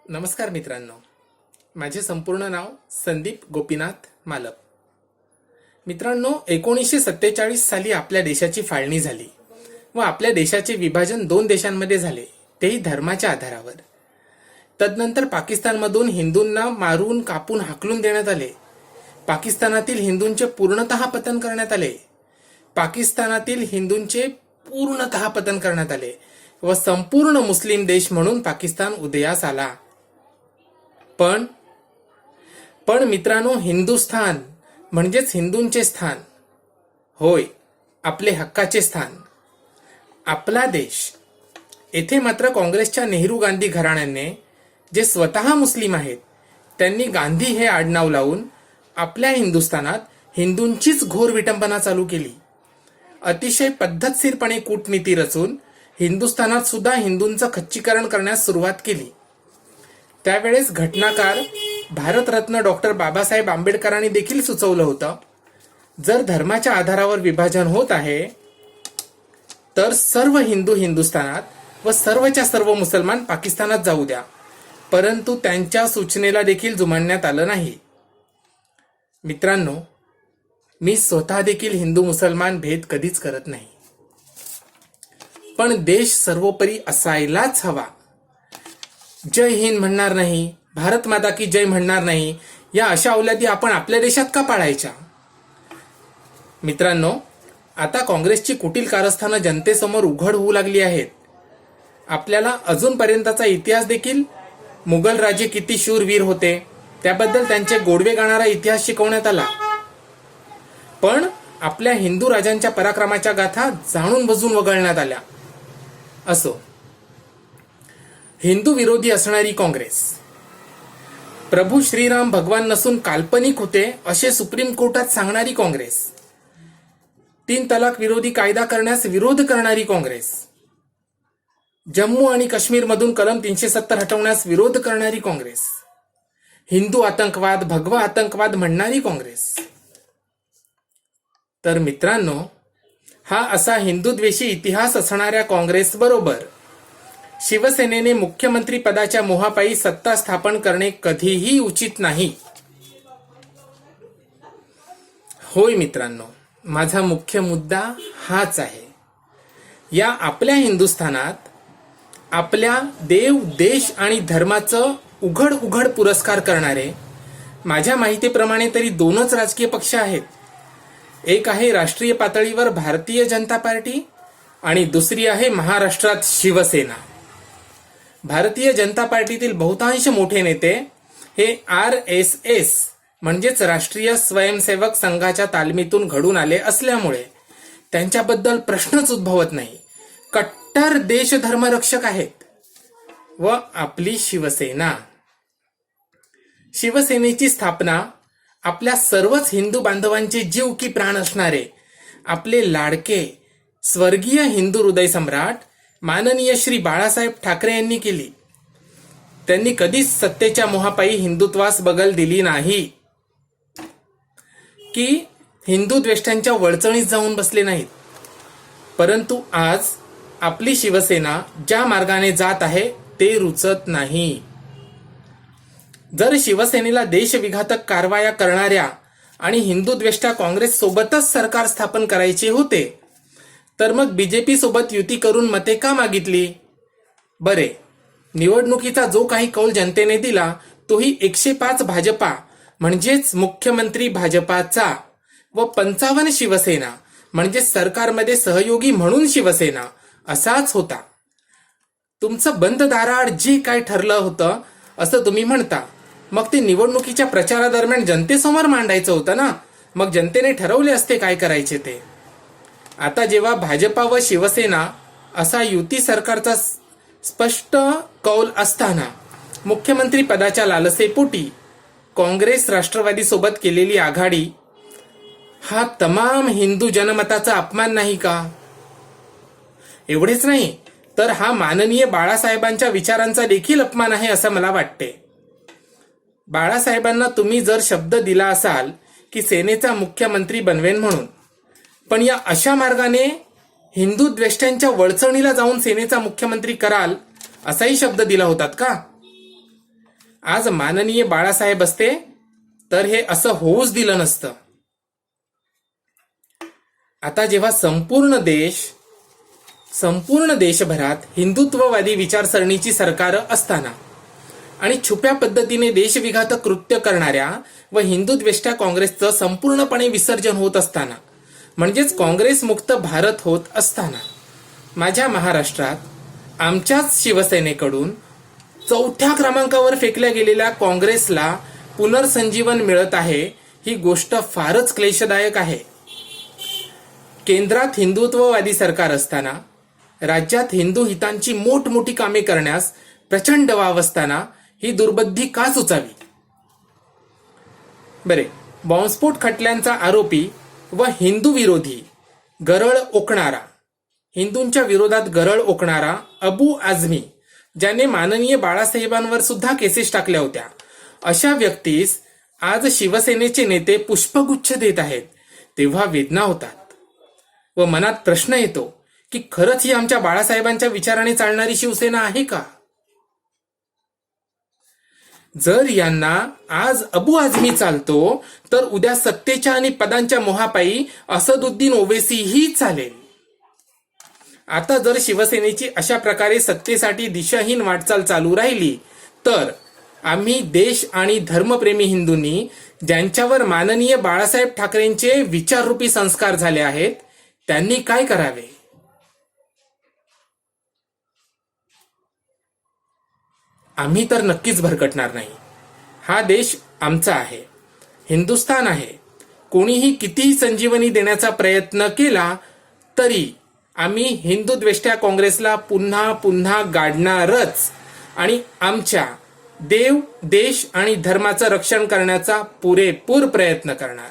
नमस्कार मित्रांनो, माझे संपूर्ण नाव संदीप गोपीनाथ मालप. मित्रांनो, 1947 साली आपल्या देशाची फाळणी झाली व आपल्या देशाचे विभाजन 2 देशांमध्ये झाले, तेही धर्माच्या आधारावर. तदनंतर पाकिस्तानमधून हिंदूंना मारून कापून हाकलून देण्यात आले. पाकिस्तानातील हिंदूंचे पूर्णतः पतन करण्यात आले. व संपूर्ण मुस्लिम देश म्हणून पाकिस्तान उदयास आला. पण मित्रांनो, हिंदुस्थान म्हणजेच हिंदूंचे स्थान, होय, आपले हक्काचे स्थान, आपला देश. येथे मात्र काँग्रेसच्या नेहरू गांधी घराण्यांनी, जे स्वतः मुस्लिम आहेत, त्यांनी गांधी हे आडनाव लावून आपल्या हिंदुस्थानात हिंदूंचीच घोर विटंबना चालू केली. अतिशय पद्धतशीरपणे कूटनीती रचून हिंदुस्थानात सुद्धा हिंदूंचं खच्चीकरण करण्यास सुरुवात केली. त्यावेळेस घटनाकार भारतरत्न डॉक्टर बाबासाहेब आंबेडकरांनी देखील सुचवलं होतं, जर धर्माच्या आधारावर विभाजन होत आहे तर सर्व हिंदू हिंदुस्थानात व सर्वच्या सर्व मुसलमान पाकिस्तानात जाऊ द्या. परंतु त्यांच्या सूचनेला देखील जुमानण्यात आलं नाही. मित्रांनो, मी स्वतः देखील हिंदू मुसलमान भेद कधीच करत नाही, पण देश सर्वोपरी असायलाच हवा. जय हिंद म्हणणार नाही, भारत माता की जय म्हणणार नाही, या अशा औलादी आपण आपल्या देशात का पाळायच्या? मित्रांनो, आता काँग्रेसची कुटील कारस्थानं जनतेसमोर उघड होऊ लागली आहेत. आपल्याला अजूनपर्यंतचा इतिहास देखील मुघल राजे किती शूरवीर होते त्याबद्दल त्यांचे गोडवे गाणारा इतिहास शिकवण्यात आला. पण आपल्या हिंदू राजांच्या पराक्रमाच्या गाथा जाणून बुजून वगळण्यात आल्या. असो, हिंदू विरोधी असणारी काँग्रेस, प्रभू श्रीराम भगवान नसून काल्पनिक होते असे सुप्रीम कोर्टात सांगणारी काँग्रेस, 3 तलाक विरोधी कायदा करण्यास विरोध करणारी काँग्रेस, जम्मू आणि काश्मीरमधून कलम 370 हटवण्यास विरोध करणारी काँग्रेस, हिंदू आतंकवाद, भगवा आतंकवाद म्हणणारी काँग्रेस. तर मित्रांनो, हा असा हिंदूद्वेषी इतिहास असणाऱ्या काँग्रेस बरोबर शिवसेनेने मुख्यमंत्री पदाच्या मोहापायी सत्ता स्थापन करणे कधीही उचित नाही. होय मित्रांनो, माझा मुख्य मुद्दा हाच आहे. या आपल्या हिंदुस्थानात आपल्या देव, देश आणि धर्माचं उघड पुरस्कार करणारे, माझ्या माहितीप्रमाणे तरी 2च राजकीय पक्ष आहेत. एक आहे राष्ट्रीय पातळीवर भारतीय जनता पार्टी आणि दुसरी आहे महाराष्ट्रात शिवसेना. भारतीय जनता पार्टीतील बहुतांश मोठे नेते हे RSS म्हणजेच राष्ट्रीय स्वयंसेवक संघाच्या तालमीतून घडून आले असल्यामुळे त्यांच्याबद्दल प्रश्नच उद्भवत नाही. कट्टर देशधर्मरक्षक आहेत. व आपली शिवसेनेची स्थापना आपल्या सर्वच हिंदू बांधवांचे जीव की प्राण असणारे आपले लाडके स्वर्गीय हिंदू हृदय सम्राट माननीय श्री बाळासाहेब ठाकरे यांनी केली. त्यांनी कधीच सत्तेच्या मोहापायी हिंदुत्वास बगल दिली नाही की हिंदू द्वेष्टांच्या वळचणीत जाऊन बसले नाहीत. परंतु आज आपली शिवसेना ज्या मार्गाने जात आहे ते रुचत नाही. जर शिवसेनेला देशविघातक कारवाया करणाऱ्या आणि हिंदू द्वेष्टा काँग्रेस सोबतच सरकार स्थापन करायचे होते तर मग बीजेपी सोबत युती करून मते का मागितली? बरे, निवडणुकीचा जो काही कौल जनतेने दिला तोही 105 भाजपा म्हणजेच मुख्यमंत्री भाजपाचा व 55 शिवसेना म्हणजे सरकारमध्ये सहयोगी म्हणून शिवसेना असाच होता. तुमचं बंद दाराआड जे काय ठरलं होतं असं तुम्ही म्हणता, मग ते निवडणुकीच्या प्रचारादरम्यान जनतेसमोर मांडायचं होतं ना. मग जनतेने ठरवले असते काय करायचे ते. आता जेव्हा भाजपा व शिवसेना असा युती सरकारचा स्पष्ट कौल असताना मुख्यमंत्री पदाच्या लालसेपोटी काँग्रेस राष्ट्रवादी सोबत केलेली आघाडी हा तमाम हिंदू जनमताचा अपमान नाही का? एवढेच नाही तर हा माननीय बाळासाहेबांच्या विचारांचा देखील अपमान आहे असं मला वाटते. बाळासाहेबांना तुम्ही जर शब्द दिला असाल की सेनेचा मुख्यमंत्री बनवेन म्हणून, पण या अशा मार्गाने हिंदू द्वेष्ट्यांच्या वळचणीला जाऊन सेनेचा मुख्यमंत्री कराल असाही शब्द दिला होतात का? आज माननीय बाळासाहेब असते तर हे असं होऊच दिलं नसतं. आता जेव्हा संपूर्ण देशभरात हिंदुत्ववादी विचारसरणीची सरकार असताना आणि छुप्या पद्धतीने देशविघातक कृत्य करणाऱ्या व हिंदुद्वेष्ट्या काँग्रेसचं संपूर्णपणे विसर्जन होत असताना, म्हणजेच काँग्रेस मुक्त भारत होत असताना, माझ्या महाराष्ट्रात आमच्याच शिवसेनेकडून 4थ्या क्रमांकावर फेकल्या गेलेल्या काँग्रेसला पुनर्संजीवन मिळत आहे. ही गोष्ट फारच क्लेशदायक आहे. केंद्रात हिंदुत्ववादी सरकार असताना, राज्यात हिंदू हितांची मोठमोठी कामे करण्यास प्रचंड वाव असताना ही दुर्बुद्धी का सुचावी? बरे, बॉम्बस्फोट खटल्यांचा आरोपी व हिंदू विरोधी हिंदूंच्या विरोधात गरळ ओकणारा अबू आझमी, ज्याने माननीय बाळासाहेबांवर सुद्धा केसेस टाकल्या होत्या, अशा व्यक्तीस आज शिवसेनेचे नेते पुष्पगुच्छ देत आहेत, तेव्हा वेदना होतात व मनात प्रश्न येतो की खरंच ही आमच्या बाळासाहेबांच्या विचाराने चालणारी शिवसेना आहे का? जर यांना आज अबू आझमी चालतो तर उद्या सत्तेच्या आणि पदांच्या मोहापायी असदुद्दीन ओवेसीही चालेल. आता जर शिवसेनेची अशा प्रकारे सत्तेसाठी दिशाहीन वाटचाल चालू राहिली तर आम्ही देश आणि धर्मप्रेमी हिंदूंनी, ज्यांच्यावर माननीय बाळासाहेब ठाकरेंचे विचाररूपी संस्कार झाले आहेत, त्यांनी काय करावे? आम्ही तर नक्कीच भरकटणार नाही. हा देश आमचा आहे, हिंदुस्थान आहे. कोणीही कितीही संजीवनी देण्याचा प्रयत्न केला तरी आम्ही हिंदुद्वेष्ट्या काँग्रेसला पुन्हा पुन्हा गाडणारच आणि आमच्या देव, देश आणि धर्माचं रक्षण करण्याचा पुरेपूर प्रयत्न करणार.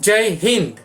जय हिंद.